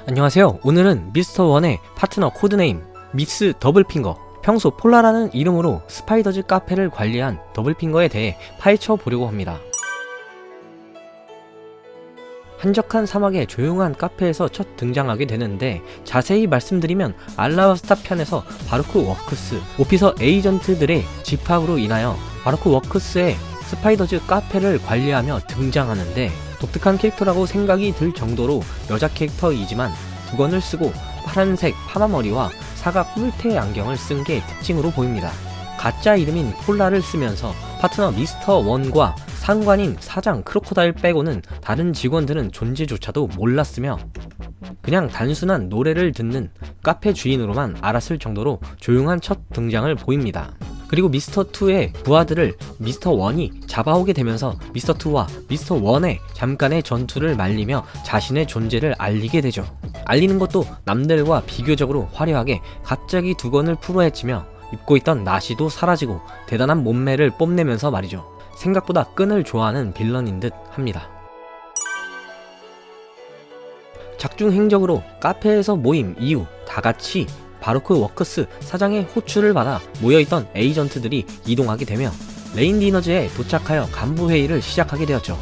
안녕하세요. 오늘은 미스터1의 파트너 코드네임 미스 더블핑거, 평소 폴라라는 이름으로 스파이더즈 카페를 관리한 더블핑거에 대해 파헤쳐 보려고 합니다. 한적한 사막의 조용한 카페에서 첫 등장하게 되는데, 자세히 말씀드리면 알라바스타 편에서 바루크 워크스 오피서 에이전트들의 집합으로 인하여 바루크 워크스의 스파이더즈 카페를 관리하며 등장하는데, 독특한 캐릭터라고 생각이 들 정도로 여자 캐릭터이지만 두건을 쓰고 파란색 파마머리와 사각 뿔테 안경을 쓴 게 특징으로 보입니다. 가짜 이름인 폴라를 쓰면서 파트너 미스터1과 상관인 사장 크로코다일 빼고는 다른 직원들은 존재조차도 몰랐으며, 그냥 단순한 노래를 듣는 카페 주인으로만 알았을 정도로 조용한 첫 등장을 보입니다. 그리고 미스터2의 부하들을 미스터1이 잡아오게 되면서 미스터2와 미스터1의 잠깐의 전투를 말리며 자신의 존재를 알리게 되죠. 알리는 것도 남들과 비교적으로 화려하게 갑자기 두건을 풀어헤치며 입고 있던 나시도 사라지고 대단한 몸매를 뽐내면서 말이죠. 생각보다 끈을 좋아하는 빌런인 듯 합니다. 작중 행적으로 카페에서 모임 이후 다같이 바루크 워크스 사장의 호출을 받아 모여있던 에이전트들이 이동하게 되며 레인 디너즈에 도착하여 간부회의를 시작하게 되었죠.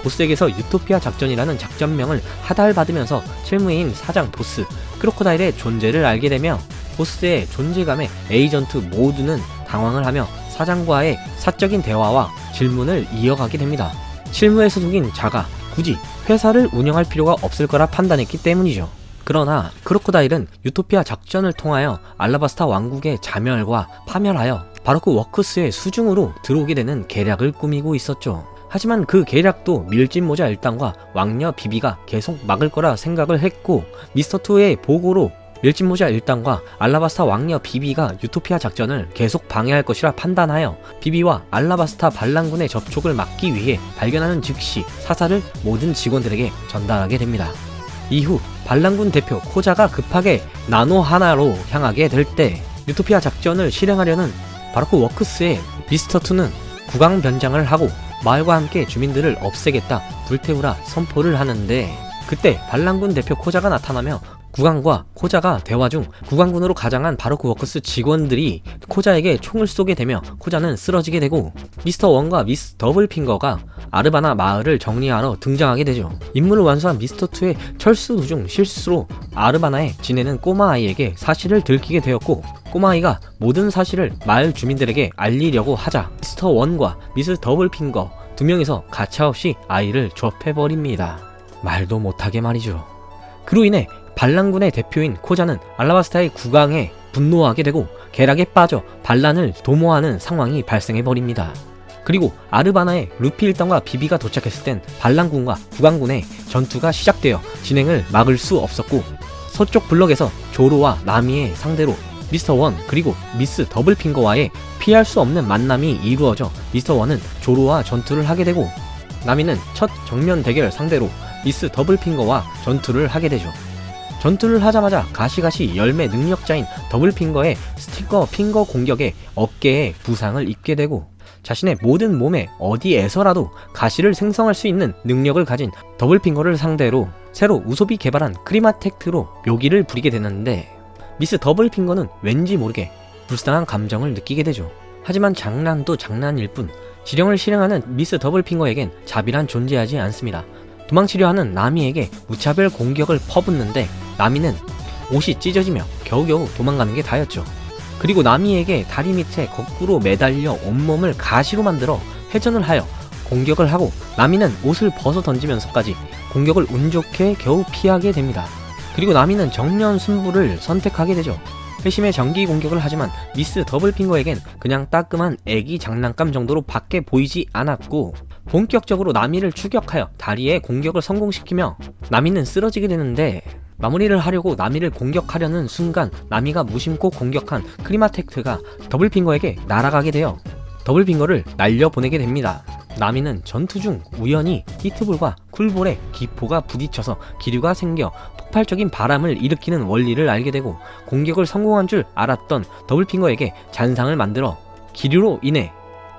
보스에게서 유토피아 작전이라는 작전명을 하달받으면서 실무인 사장 보스 크로코다일의 존재를 알게 되며, 보스의 존재감에 에이전트 모두는 당황을 하며 사장과의 사적인 대화와 질문을 이어가게 됩니다. 실무에서 속인 자가 굳이 회사를 운영할 필요가 없을 거라 판단했기 때문이죠. 그러나 크로코다일은 유토피아 작전을 통하여 알라바스타 왕국의 자멸과 파멸하여 바루크 워크스의 수중으로 들어오게 되는 계략을 꾸미고 있었죠. 하지만 그 계략도 밀짚모자 일당과 왕녀 비비가 계속 막을 거라 생각을 했고, 미스터2의 보고로 밀짚모자 일당과 알라바스타 왕녀 비비가 유토피아 작전을 계속 방해할 것이라 판단하여 비비와 알라바스타 반란군의 접촉을 막기 위해 발견하는 즉시 사살을 모든 직원들에게 전달하게 됩니다. 이후 반란군 대표 코자가 급하게 나노 하나로 향하게 될 때, 유토피아 작전을 실행하려는 바루크 워크스의 미스터2는 국왕 변장을 하고 마을과 함께 주민들을 없애겠다, 불태우라 선포를 하는데, 그때 반란군 대표 코자가 나타나며 국왕과 코자가 대화 중 국왕군으로 가장한 바루크 워크스 직원들이 코자에게 총을 쏘게 되며 코자는 쓰러지게 되고, 미스터1과 미스 더블핑거가 아르바나 마을을 정리하러 등장하게 되죠. 임무를 완수한 미스터2의 철수 도중 실수로 아르바나에 지내는 꼬마아이에게 사실을 들키게 되었고, 꼬마아이가 모든 사실을 마을 주민들에게 알리려고 하자 미스터1과 미스 더블핑거 두 명이서 가차없이 아이를 접해버립니다. 말도 못하게 말이죠. 그로 인해 반란군의 대표인 코자는 알라바스타의 국왕에 분노하게 되고 계략에 빠져 반란을 도모하는 상황이 발생해버립니다. 그리고 아르바나에 루피 일당과 비비가 도착했을 땐 반란군과 국왕군의 전투가 시작되어 진행을 막을 수 없었고, 서쪽 블럭에서 조로와 나미의 상대로 미스터1 그리고 미스 더블핑거와의 피할 수 없는 만남이 이루어져 미스터1은 조로와 전투를 하게 되고, 나미는 첫 정면 대결 상대로 미스 더블핑거와 전투를 하게 되죠. 전투를 하자마자 가시가시 열매 능력자인 더블핑거의 스티커 핑거 공격에 어깨에 부상을 입게 되고, 자신의 모든 몸에 어디에서라도 가시를 생성할 수 있는 능력을 가진 더블핑거를 상대로 새로 우소비 개발한 크리마텍트로 묘기를 부리게 되는데, 미스 더블핑거는 왠지 모르게 불쌍한 감정을 느끼게 되죠. 하지만 장난도 장난일 뿐 지령을 실행하는 미스 더블핑거에겐 자비란 존재하지 않습니다. 도망치려 하는 나미에게 무차별 공격을 퍼붓는데, 나미는 옷이 찢어지며 겨우겨우 도망가는 게 다였죠. 그리고 나미에게 다리 밑에 거꾸로 매달려 온몸을 가시로 만들어 회전을 하여 공격을 하고, 나미는 옷을 벗어 던지면서까지 공격을 운 좋게 겨우 피하게 됩니다. 그리고 나미는 정면 승부를 선택하게 되죠. 회심의 전기 공격을 하지만 미스 더블핑거에겐 그냥 따끔한 애기 장난감 정도로 밖에 보이지 않았고, 본격적으로 나미를 추격하여 다리에 공격을 성공시키며 나미는 쓰러지게 되는데, 마무리를 하려고 나미를 공격하려는 순간 나미가 무심코 공격한 크리마텍트가 더블핑거에게 날아가게 되어 더블핑거를 날려보내게 됩니다. 나미는 전투 중 우연히 히트볼과 쿨볼에 기포가 부딪혀서 기류가 생겨 폭발적인 바람을 일으키는 원리를 알게 되고, 공격을 성공한 줄 알았던 더블핑거에게 잔상을 만들어 기류로 인해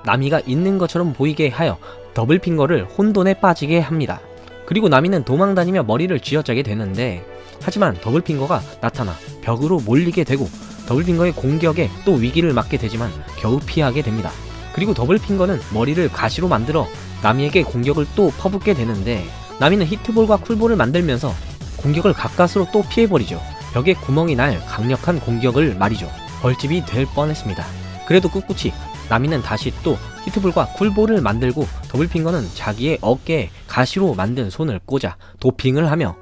나미가 있는 것처럼 보이게 하여 더블핑거를 혼돈에 빠지게 합니다. 그리고 나미는 도망다니며 머리를 쥐어짜게 되는데, 하지만 더블핑거가 나타나 벽으로 몰리게 되고 더블핑거의 공격에 또 위기를 맞게 되지만 겨우 피하게 됩니다. 그리고 더블핑거는 머리를 가시로 만들어 나미에게 공격을 또 퍼붓게 되는데 나미는 히트볼과 쿨볼을 만들면서 공격을 가까스로 또 피해버리죠. 벽에 구멍이 날 강력한 공격을 말이죠. 벌집이 될 뻔했습니다. 그래도 꿋꿋이 나미는 다시 또 히트볼과 쿨볼을 만들고 더블핑거는 자기의 어깨에 가시로 만든 손을 꽂아 도핑을 하며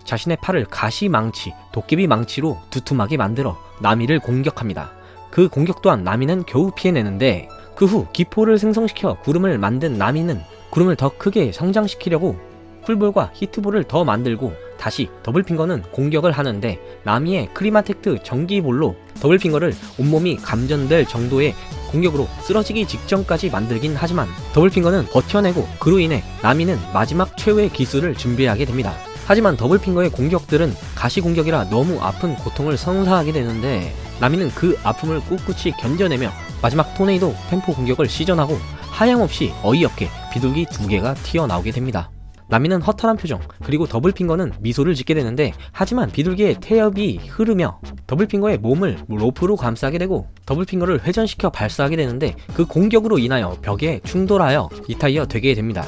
자신의 팔을 가시망치, 도깨비 망치로 두툼하게 만들어 나미를 공격합니다. 그 공격 또한 나미는 겨우 피해내는데 그 후 기포를 생성시켜 구름을 만든 나미는 구름을 더 크게 성장시키려고 쿨볼과 히트볼을 더 만들고 다시 더블핑거는 공격을 하는데 나미의 크리마텍트 전기볼로 더블핑거를 온몸이 감전될 정도의 공격으로 쓰러지기 직전까지 만들긴 하지만 더블핑거는 버텨내고 그로 인해 나미는 마지막 최후의 기술을 준비하게 됩니다. 하지만 더블핑거의 공격들은 가시 공격이라 너무 아픈 고통을 선사하게 되는데 나미는 그 아픔을 꿋꿋이 견뎌내며 마지막 토네이도 템포 공격을 시전하고 하염없이 어이없게 비둘기 2개가 튀어나오게 됩니다. 나미는 허탈한 표정 그리고 더블핑거는 미소를 짓게 되는데 하지만 비둘기의 태엽이 흐르며 더블핑거의 몸을 로프로 감싸게 되고 더블핑거를 회전시켜 발사하게 되는데 그 공격으로 인하여 벽에 충돌하여 리타이어 되게 됩니다.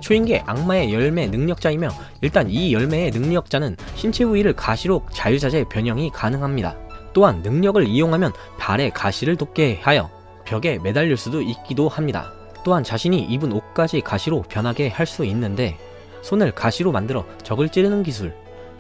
초인계 악마의 열매 능력자이며 일단 이 열매의 능력자는 신체 부위를 가시로 자유자재 변형이 가능합니다. 또한 능력을 이용하면 발에 가시를 돋게 하여 벽에 매달릴 수도 있기도 합니다. 또한 자신이 입은 옷까지 가시로 변하게 할 수 있는데 손을 가시로 만들어 적을 찌르는 기술,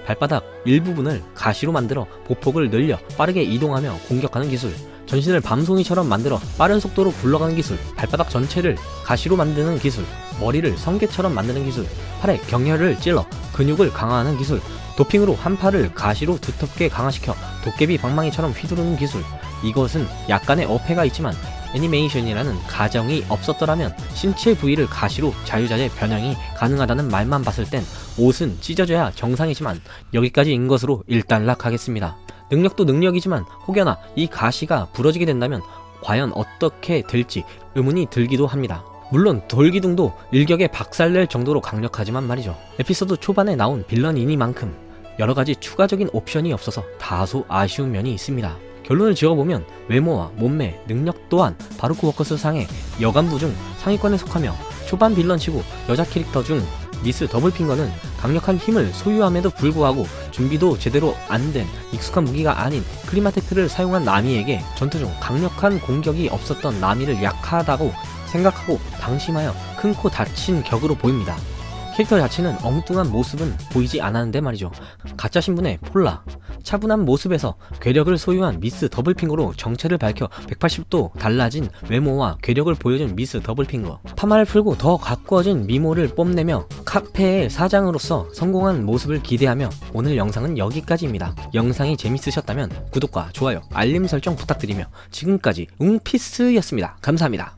발바닥 일부분을 가시로 만들어 보폭을 늘려 빠르게 이동하며 공격하는 기술, 전신을 밤송이처럼 만들어 빠른 속도로 굴러가는 기술, 발바닥 전체를 가시로 만드는 기술, 머리를 성게처럼 만드는 기술, 팔에 경혈을 찔러 근육을 강화하는 기술, 도핑으로 한 팔을 가시로 두텁게 강화시켜 도깨비 방망이처럼 휘두르는 기술. 이것은 약간의 어폐가 있지만 애니메이션이라는 가정이 없었더라면 신체 부위를 가시로 자유자재 변형이 가능하다는 말만 봤을 땐 옷은 찢어져야 정상이지만 여기까지인 것으로 일단락하겠습니다. 능력도 능력이지만 혹여나 이 가시가 부러지게 된다면 과연 어떻게 될지 의문이 들기도 합니다. 물론 돌기둥도 일격에 박살낼 정도로 강력하지만 말이죠. 에피소드 초반에 나온 빌런이니만큼 여러가지 추가적인 옵션이 없어서 다소 아쉬운 면이 있습니다. 결론을 지어보면 외모와 몸매, 능력 또한 바루크 워커스 상의 여간부 중 상위권에 속하며 초반 빌런치고 여자 캐릭터 중 미스 더블핑거는 강력한 힘을 소유함에도 불구하고 준비도 제대로 안 된 익숙한 무기가 아닌 크리마텍트를 사용한 나미에게 전투 중 강력한 공격이 없었던 나미를 약하다고 생각하고 방심하여 큰 코 다친 격으로 보입니다. 캐릭터 자체는 엉뚱한 모습은 보이지 않았는데 말이죠. 가짜 신분의 폴라, 차분한 모습에서 괴력을 소유한 미스 더블핑거로 정체를 밝혀 180도 달라진 외모와 괴력을 보여준 미스 더블핑거, 파마를 풀고 더 가꾸어진 미모를 뽐내며 카페의 사장으로서 성공한 모습을 기대하며 오늘 영상은 여기까지입니다. 영상이 재밌으셨다면 구독과 좋아요, 알림 설정 부탁드리며 지금까지 웅피스였습니다. 감사합니다.